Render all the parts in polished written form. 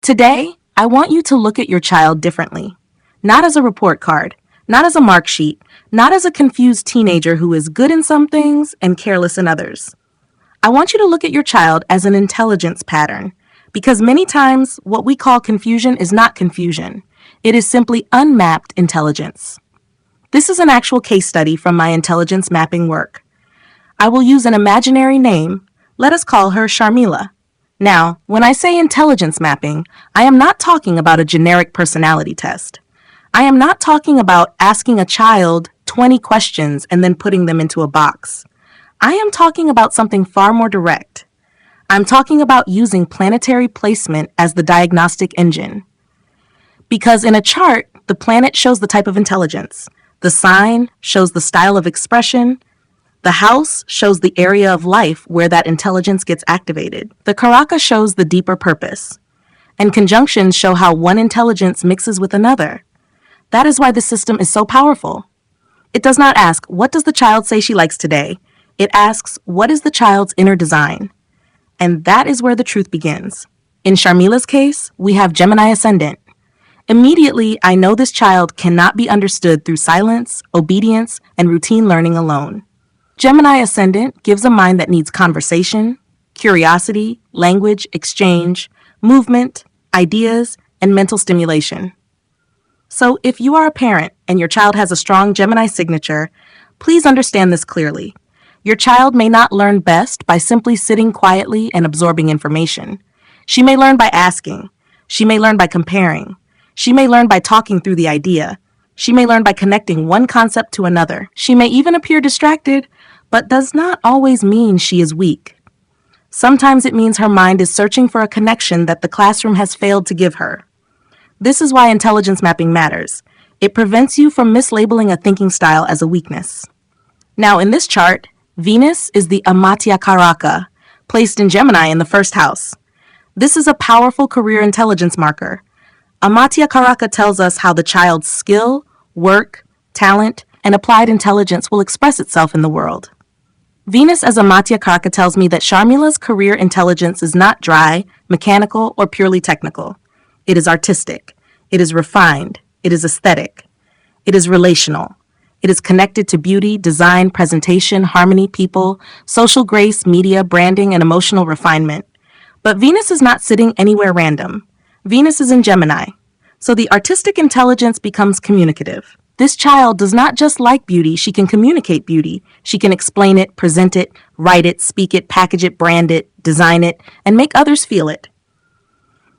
Today, I want you to look at your child differently. Not as a report card, not as a mark sheet, not as a confused teenager who is good in some things and careless in others. I want you to look at your child as an intelligence pattern, because many times what we call confusion is not confusion. It is simply unmapped intelligence. This is an actual case study from my intelligence mapping work. I will use an imaginary name. Let us call her Sharmila. Now, when I say intelligence mapping, I am not talking about a generic personality test. I am not talking about asking a child 20 questions and then putting them into a box. I am talking about something far more direct. I'm talking about using planetary placement as the diagnostic engine. Because in a chart, the planet shows the type of intelligence. The sign shows the style of expression. The house shows the area of life where that intelligence gets activated. The karaka shows the deeper purpose. And conjunctions show how one intelligence mixes with another. That is why the system is so powerful. It does not ask, what does the child say she likes today? It asks, what is the child's inner design? And that is where the truth begins. In Sharmila's case, we have Gemini ascendant. Immediately, I know this child cannot be understood through silence, obedience, and routine learning alone. Gemini ascendant gives a mind that needs conversation, curiosity, language, exchange, movement, ideas, and mental stimulation. So if you are a parent and your child has a strong Gemini signature, please understand this clearly. Your child may not learn best by simply sitting quietly and absorbing information. She may learn by asking. She may learn by comparing. She may learn by talking through the idea. She may learn by connecting one concept to another. She may even appear distracted, but does not always mean she is weak. Sometimes it means her mind is searching for a connection that the classroom has failed to give her. This is why intelligence mapping matters. It prevents you from mislabeling a thinking style as a weakness. Now, in this chart, Venus is the Amatyakaraka, placed in Gemini in the first house. This is a powerful career intelligence marker. Amatyakaraka tells us how the child's skill, work, talent, and applied intelligence will express itself in the world. Venus as Amatyakaraka tells me that Sharmila's career intelligence is not dry, mechanical, or purely technical. It is artistic. It is refined. It is aesthetic. It is relational. It is connected to beauty, design, presentation, harmony, people, social grace, media, branding, and emotional refinement. But Venus is not sitting anywhere random. Venus is in Gemini. So the artistic intelligence becomes communicative. This child does not just like beauty, she can communicate beauty. She can explain it, present it, write it, speak it, package it, brand it, design it, and make others feel it.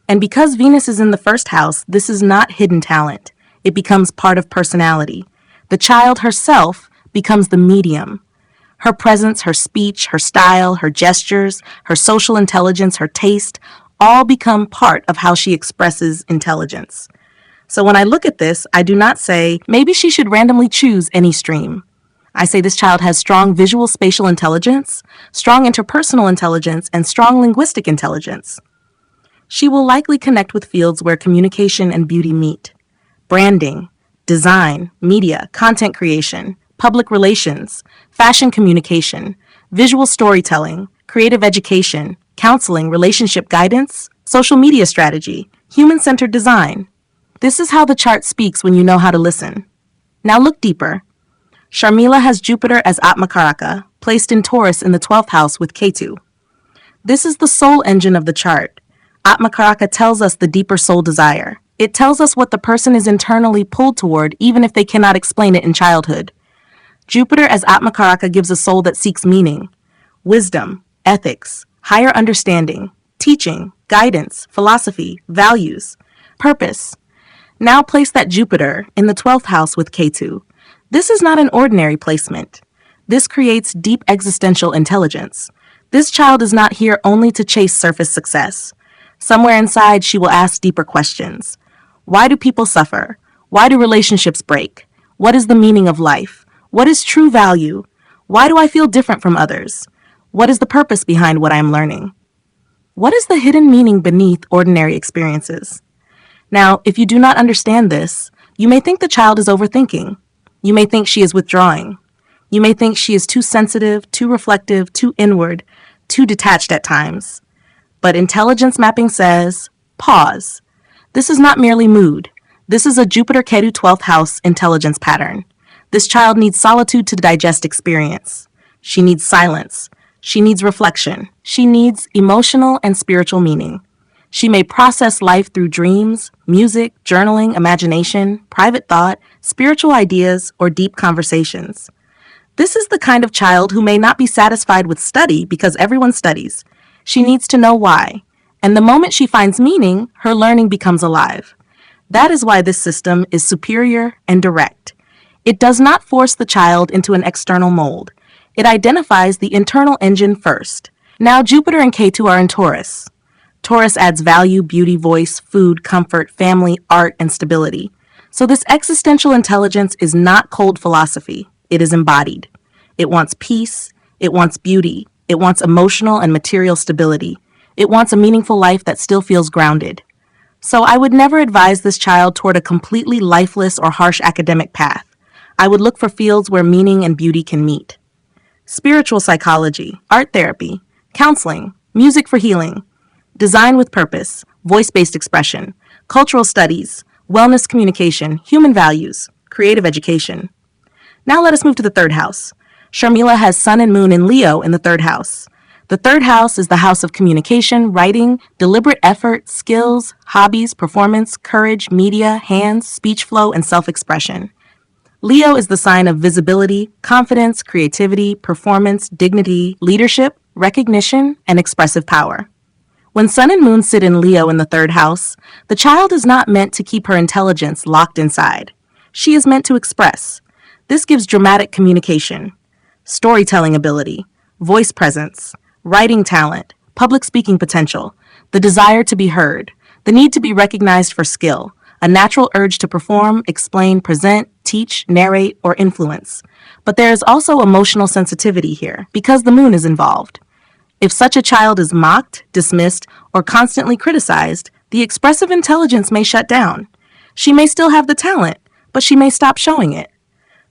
And because Venus is in the first house, this is not hidden talent. It becomes part of personality. The child herself becomes the medium. Her presence, her speech, her style, her gestures, her social intelligence, her taste, all become part of how she expresses intelligence. So when I look at this, I do not say, maybe she should randomly choose any stream. I say this child has strong visual-spatial intelligence, strong interpersonal intelligence, and strong linguistic intelligence. She will likely connect with fields where communication and beauty meet. Branding, design, media, content creation, public relations, fashion communication, visual storytelling, creative education, counseling, relationship guidance, social media strategy, human-centered design. This is how the chart speaks when you know how to listen. Now look deeper. Sharmila has Jupiter as Atmakaraka, placed in Taurus in the 12th house with Ketu. This is the soul engine of the chart. Atmakaraka tells us the deeper soul desire. It tells us what the person is internally pulled toward, even if they cannot explain it in childhood. Jupiter as Atmakaraka gives a soul that seeks meaning, wisdom, ethics, higher understanding, teaching, guidance, philosophy, values, purpose. Now place that Jupiter in the 12th house with Ketu. This is not an ordinary placement. This creates deep existential intelligence. This child is not here only to chase surface success. Somewhere inside, she will ask deeper questions. Why do people suffer? Why do relationships break? What is the meaning of life? What is true value? Why do I feel different from others? What is the purpose behind what I am learning? What is the hidden meaning beneath ordinary experiences? Now, if you do not understand this, you may think the child is overthinking. You may think she is withdrawing. You may think she is too sensitive, too reflective, too inward, too detached at times. But intelligence mapping says, Pause. This is not merely mood. This is a Jupiter Ketu 12th house intelligence pattern. This child needs solitude to digest experience. She needs silence. She needs reflection. She needs emotional and spiritual meaning. She may process life through dreams, music, journaling, imagination, private thought, spiritual ideas, or deep conversations. This is the kind of child who may not be satisfied with study because everyone studies. She needs to know why. And the moment she finds meaning, her learning becomes alive. That is why this system is superior and direct. It does not force the child into an external mold. It identifies the internal engine first. Now Jupiter and Ketu are in Taurus. Taurus adds value, beauty, voice, food, comfort, family, art, and stability. So this existential intelligence is not cold philosophy. It is embodied. It wants peace. It wants beauty. It wants emotional and material stability. It wants a meaningful life that still feels grounded. So I would never advise this child toward a completely lifeless or harsh academic path. I would look for fields where meaning and beauty can meet. Spiritual psychology, art therapy, counseling, music for healing, design with purpose, voice-based expression, cultural studies, wellness communication, human values, creative education. Now let us move to the third house. Sharmila has Sun and Moon in Leo in the third house. The third house is the house of communication, writing, deliberate effort, skills, hobbies, performance, courage, media, hands, speech flow, and self-expression. Leo is the sign of visibility, confidence, creativity, performance, dignity, leadership, recognition, and expressive power. When Sun and Moon sit in Leo in the third house, the child is not meant to keep her intelligence locked inside. She is meant to express. This gives dramatic communication, storytelling ability, voice presence, writing talent, public speaking potential, the desire to be heard, the need to be recognized for skill, a natural urge to perform, explain, present, teach, narrate, or influence. But there is also emotional sensitivity here because the moon is involved. If such a child is mocked, dismissed, or constantly criticized, the expressive intelligence may shut down. She may still have the talent, but she may stop showing it.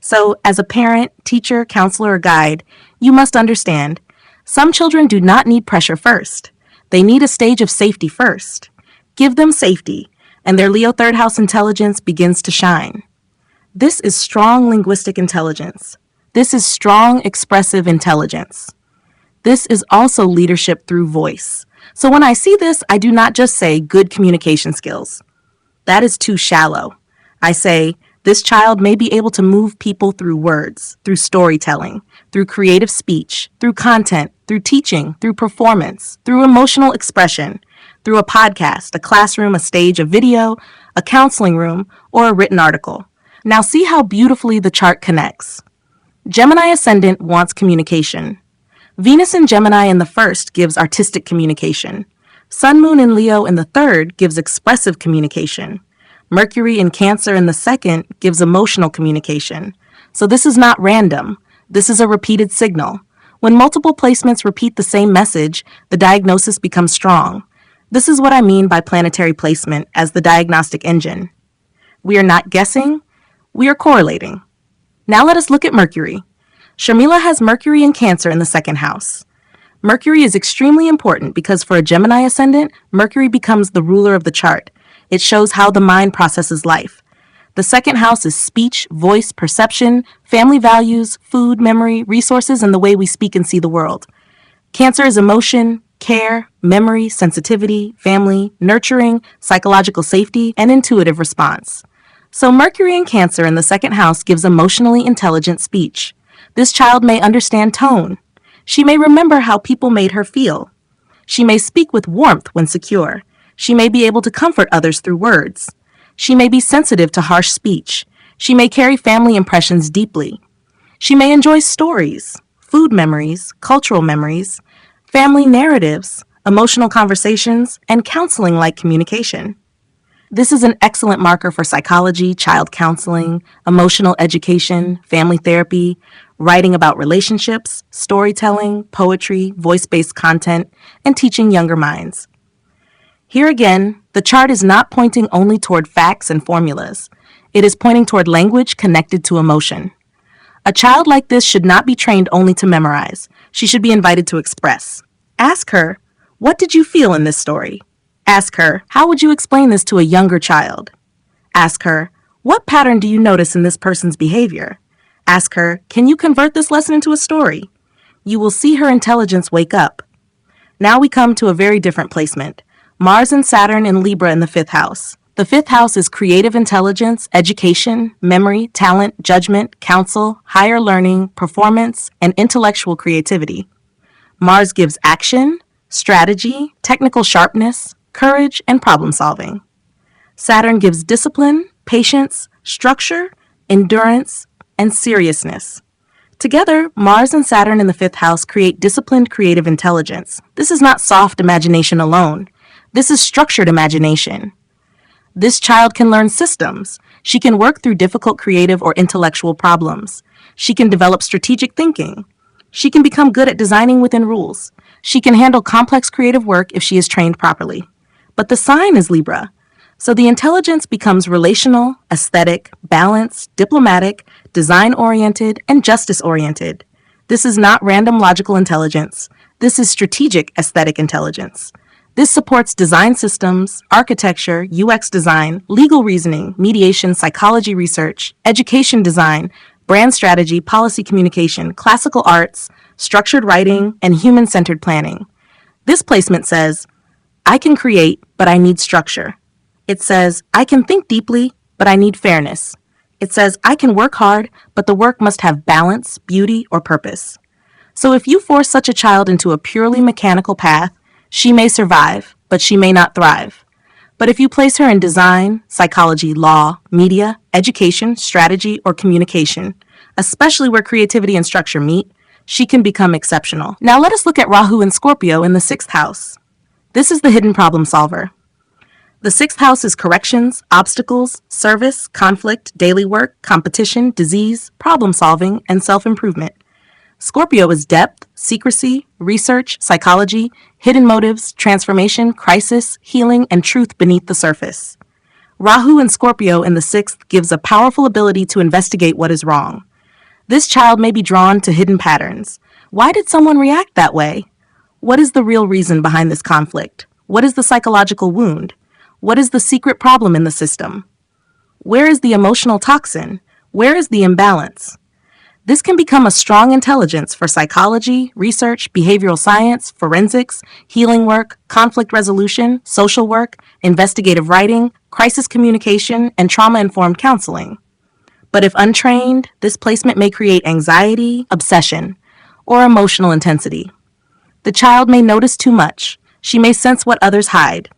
So, as a parent, teacher, counselor, or guide, you must understand, some children do not need pressure first. They need a stage of safety first. Give them safety, and their Leo third house intelligence begins to shine. This is strong linguistic intelligence. This is strong expressive intelligence. This is also leadership through voice. So when I see this, I do not just say good communication skills. That is too shallow. I say, this child may be able to move people through words, through storytelling, through creative speech, through content, through teaching, through performance, through emotional expression, through a podcast, a classroom, a stage, a video, a counseling room, or a written article. Now see how beautifully the chart connects. Gemini ascendant wants communication. Venus in Gemini in the first gives artistic communication. Sun, Moon in Leo in the third gives expressive communication. Mercury in Cancer in the second gives emotional communication. So this is not random. This is a repeated signal. When multiple placements repeat the same message, the diagnosis becomes strong. This is what I mean by planetary placement as the diagnostic engine. We are not guessing, we are correlating. Now let us look at Mercury. Sharmila has Mercury in Cancer in the second house. Mercury is extremely important because for a Gemini ascendant, Mercury becomes the ruler of the chart. It shows how the mind processes life. The second house is speech, voice, perception, family values, food, memory, resources, and the way we speak and see the world. Cancer is emotion, care, memory, sensitivity, family, nurturing, psychological safety, and intuitive response. So Mercury in Cancer in the second house gives emotionally intelligent speech. This child may understand tone. She may remember how people made her feel. She may speak with warmth when secure. She may be able to comfort others through words. She may be sensitive to harsh speech. She may carry family impressions deeply. She may enjoy stories, food memories, cultural memories, family narratives, emotional conversations, and counseling-like communication. This is an excellent marker for psychology, child counseling, emotional education, family therapy, writing about relationships, storytelling, poetry, voice-based content, and teaching younger minds. Here again, the chart is not pointing only toward facts and formulas. It is pointing toward language connected to emotion. A child like this should not be trained only to memorize. She should be invited to express. Ask her, what did you feel in this story? Ask her, how would you explain this to a younger child? Ask her, what pattern do you notice in this person's behavior? Ask her, can you convert this lesson into a story? You will see her intelligence wake up. Now we come to a very different placement. Mars and Saturn in Libra in the 5th house. The 5th house is creative intelligence, education, memory, talent, judgment, counsel, higher learning, performance, and intellectual creativity. Mars gives action, strategy, technical sharpness, courage, and problem solving. Saturn gives discipline, patience, structure, endurance, and seriousness. Together, Mars and Saturn in the 5th house create disciplined creative intelligence. This is not soft imagination alone. This is structured imagination. This child can learn systems. She can work through difficult creative or intellectual problems. She can develop strategic thinking. She can become good at designing within rules. She can handle complex creative work if she is trained properly. But the sign is Libra. So the intelligence becomes relational, aesthetic, balanced, diplomatic, design-oriented, and justice-oriented. This is not random logical intelligence. This is strategic aesthetic intelligence. This supports design systems, architecture, UX design, legal reasoning, mediation, psychology research, education design, brand strategy, policy communication, classical arts, structured writing, and human-centered planning. This placement says, I can create, but I need structure. It says, I can think deeply, but I need fairness. It says, I can work hard, but the work must have balance, beauty, or purpose. So if you force such a child into a purely mechanical path, she may survive, but she may not thrive. But if you place her in design, psychology, law, media, education, strategy, or communication, especially where creativity and structure meet, she can become exceptional. Now let us look at Rahu and Scorpio in the 6th house. This is the hidden problem solver. The 6th house is corrections, obstacles, service, conflict, daily work, competition, disease, problem solving, and self-improvement. Scorpio is depth, secrecy, research, psychology, hidden motives, transformation, crisis, healing, and truth beneath the surface. Rahu in Scorpio in the 6th gives a powerful ability to investigate what is wrong. This child may be drawn to hidden patterns. Why did someone react that way? What is the real reason behind this conflict? What is the psychological wound? What is the secret problem in the system? Where is the emotional toxin? Where is the imbalance? This can become a strong intelligence for psychology, research, behavioral science, forensics, healing work, conflict resolution, social work, investigative writing, crisis communication, and trauma-informed counseling. But if untrained, this placement may create anxiety, obsession, or emotional intensity. The child may notice too much. She may sense what others hide.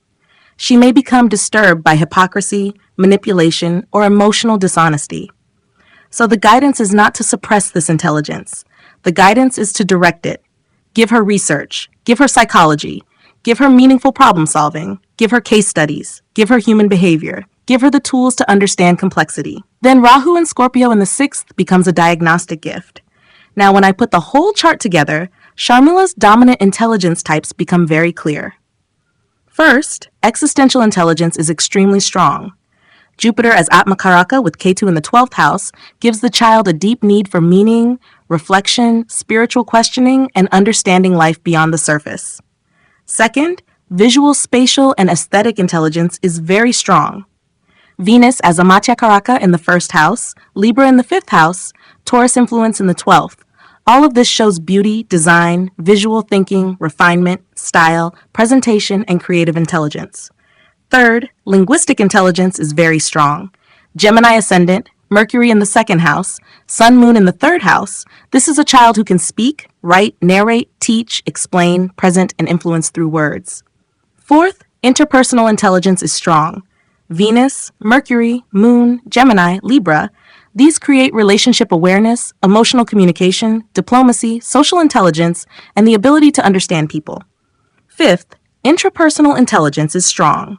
She may become disturbed by hypocrisy, manipulation, or emotional dishonesty. So the guidance is not to suppress this intelligence. The guidance is to direct it. Give her research. Give her psychology. Give her meaningful problem solving. Give her case studies. Give her human behavior. Give her the tools to understand complexity. Then Rahu and Scorpio in the 6th becomes a diagnostic gift. Now when I put the whole chart together, Sharmila's dominant intelligence types become very clear. First, existential intelligence is extremely strong. Jupiter as Atmakaraka with Ketu in the 12th house gives the child a deep need for meaning, reflection, spiritual questioning, and understanding life beyond the surface. Second, visual, spatial, and aesthetic intelligence is very strong. Venus as Amatyakaraka in the 1st house, Libra in the 5th house, Taurus influence in the 12th. All of this shows beauty, design, visual thinking, refinement, style, presentation, and creative intelligence. Third, linguistic intelligence is very strong. Gemini ascendant, Mercury in the 2nd house, Sun, Moon in the 3rd house. This is a child who can speak, write, narrate, teach, explain, present, and influence through words. Fourth, interpersonal intelligence is strong. Venus, Mercury, Moon, Gemini, Libra. These create relationship awareness, emotional communication, diplomacy, social intelligence, and the ability to understand people. Fifth, intrapersonal intelligence is strong.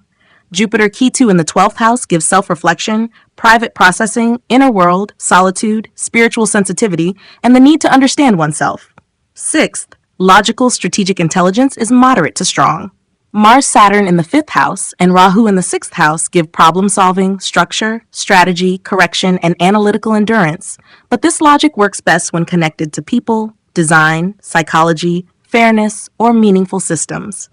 Jupiter Ketu in the 12th house gives self-reflection, private processing, inner world, solitude, spiritual sensitivity, and the need to understand oneself. Sixth, logical strategic intelligence is moderate to strong. Mars Saturn in the 5th house and Rahu in the 6th house give problem-solving, structure, strategy, correction, and analytical endurance, but this logic works best when connected to people, design, psychology, fairness, or meaningful systems.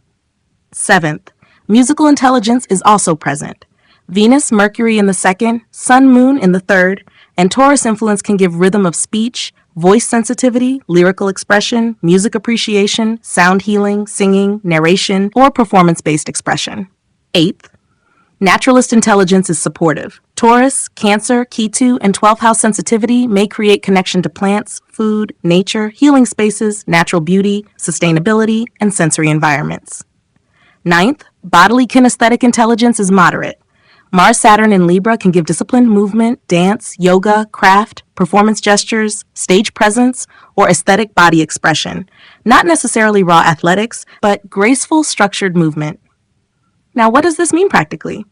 Seventh, Musical intelligence is also present. Venus, Mercury in the second, Sun, Moon in the third, and Taurus influence can give rhythm of speech, voice sensitivity, lyrical expression, music appreciation, sound healing, singing, narration, or performance-based expression. Eighth, naturalist intelligence is supportive. Taurus, Cancer, Ketu, and 12th house sensitivity may create connection to plants, food, nature, healing spaces, natural beauty, sustainability, and sensory environments. Ninth, bodily kinesthetic intelligence is moderate. Mars, Saturn, and Libra can give disciplined movement, dance, yoga, craft, performance gestures, stage presence, or aesthetic body expression. Not necessarily raw athletics, but graceful, structured movement. Now, what does this mean practically?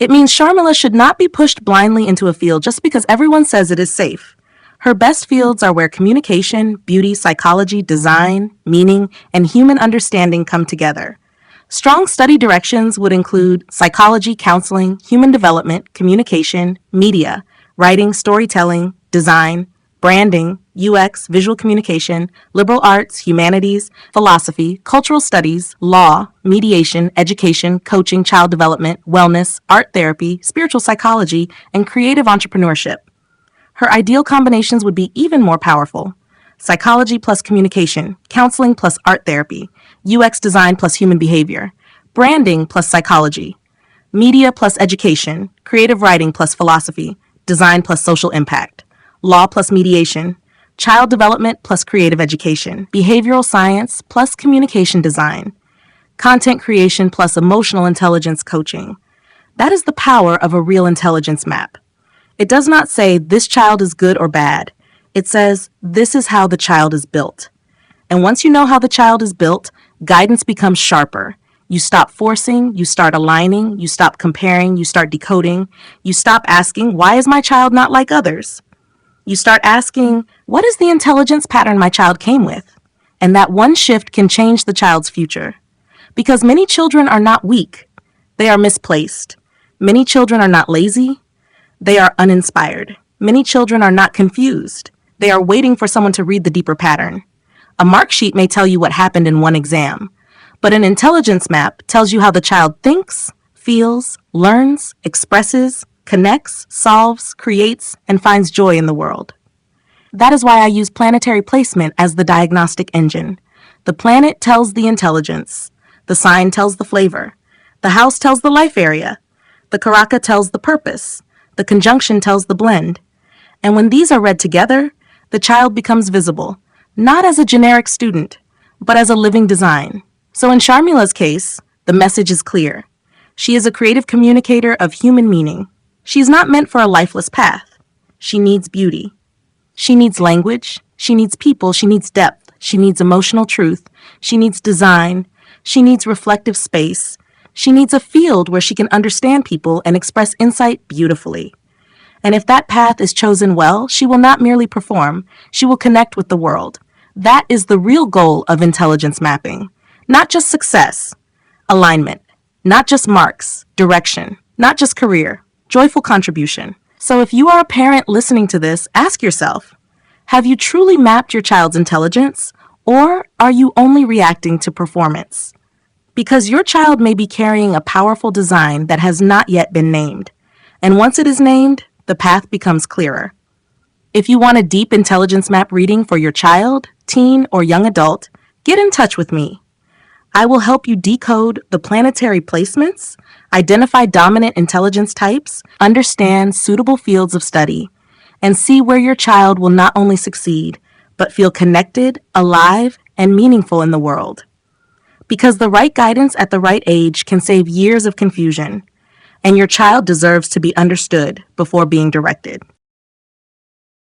It means Sharmila should not be pushed blindly into a field just because everyone says it is safe. Her best fields are where communication, beauty, psychology, design, meaning, and human understanding come together. Strong study directions would include psychology, counseling, human development, communication, media, writing, storytelling, design, branding, UX, visual communication, liberal arts, humanities, philosophy, cultural studies, law, mediation, education, coaching, child development, wellness, art therapy, spiritual psychology, and creative entrepreneurship. Her ideal combinations would be even more powerful. Psychology plus communication, counseling plus art therapy, UX design plus human behavior, branding plus psychology, media plus education, creative writing plus philosophy, design plus social impact, law plus mediation, child development plus creative education, behavioral science plus communication design, content creation plus emotional intelligence coaching. That is the power of a real intelligence map. It does not say this child is good or bad. It says, this is how the child is built. And once you know how the child is built, guidance becomes sharper. You stop forcing, you start aligning, you stop comparing, you start decoding. You stop asking, why is my child not like others? You start asking, what is the intelligence pattern my child came with? And that one shift can change the child's future. Because many children are not weak. They are misplaced. Many children are not lazy. They are uninspired. Many children are not confused. They are waiting for someone to read the deeper pattern. A mark sheet may tell you what happened in one exam, but an intelligence map tells you how the child thinks, feels, learns, expresses, connects, solves, creates, and finds joy in the world. That is why I use planetary placement as the diagnostic engine. The planet tells the intelligence. The sign tells the flavor. The house tells the life area. The karaka tells the purpose. The conjunction tells the blend. And when these are read together, the child becomes visible, not as a generic student, but as a living design. So in Sharmila's case, the message is clear. She is a creative communicator of human meaning. She is not meant for a lifeless path. She needs beauty. She needs language. She needs people. She needs depth. She needs emotional truth. She needs design. She needs reflective space. She needs a field where she can understand people and express insight beautifully. And if that path is chosen well, she will not merely perform, she will connect with the world. That is the real goal of intelligence mapping. Not just success, alignment. Not just marks, direction. Not just career, joyful contribution. So if you are a parent listening to this, ask yourself, have you truly mapped your child's intelligence, or are you only reacting to performance? Because your child may be carrying a powerful design that has not yet been named. And once it is named, the path becomes clearer. If you want a deep intelligence map reading for your child, teen, or young adult, get in touch with me. I will help you decode the planetary placements, identify dominant intelligence types, understand suitable fields of study, and see where your child will not only succeed, but feel connected, alive, and meaningful in the world. Because the right guidance at the right age can save years of confusion, and your child deserves to be understood before being directed.